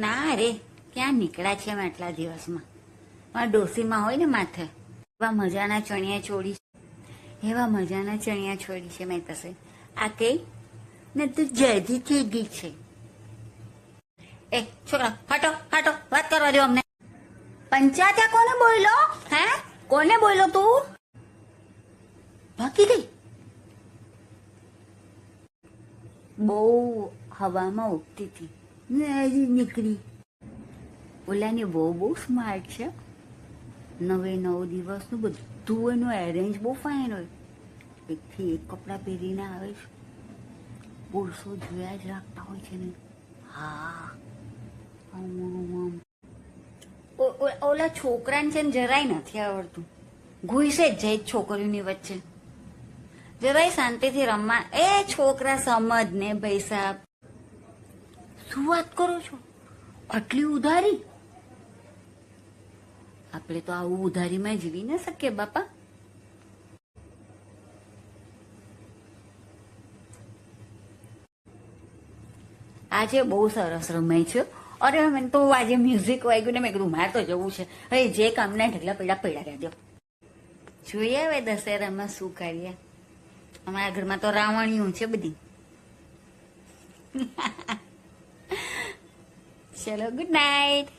ના રે, ક્યાં નીકળ્યા છે આટલા દિવસમાં? મારા ડોસીમાં હોય ને માથે એવા મજાના ચણિયા ચોળી, એવા મજાના ચણિયા ચોળી છે મેં પાસે. આ કઈ ને તું જલ્દી થઈ ગઈ છે. એ છોકરા હટો હટો, વાત કરવા દો અમને. પંચાયત કોને બોલો? હે કોને બોલો તું? ભાગી ગઈ. બહુ હવામાં ઉગતી હતી ને હજી નીકળી. ઓલાની બહુ સ્માર્ટ છે. 9 દિવસનું બધું એનું એરેન્જ બહુ ફાઇન હોય. એકથી એક કપડાં પહેરીને આવે છે. પુરુષો જોયા જ રાખતા હોય છે ને. હા, ઓલા છોકરાને છે ને જરાય નથી આવડતું. ઘૂસે જ જાય છોકરીઓની વચ્ચે. જરાય શાંતિથી રમવા. એ છોકરા સમજ ને ભાઈ સાહેબ. શું વાત કરો છો? આટલી ઉધારી? આપણે તો આવું ઉધારીમાં જીવી ન શકીએ બાપા. આજે બહુ સરસ રમાય છે. અરે મને તો આજે મ્યુઝિક વાગ્યું ને મેં કીધું મારે તો જવું છે. હવે જે કામના ઢગલા પડ્યા રહેજો. જોઈએ હવે દશેરામાં શું કરીએ. અમારા ઘરમાં તો રાવણીઓ છે બધી. ચલો, ગુડ નાઇટ.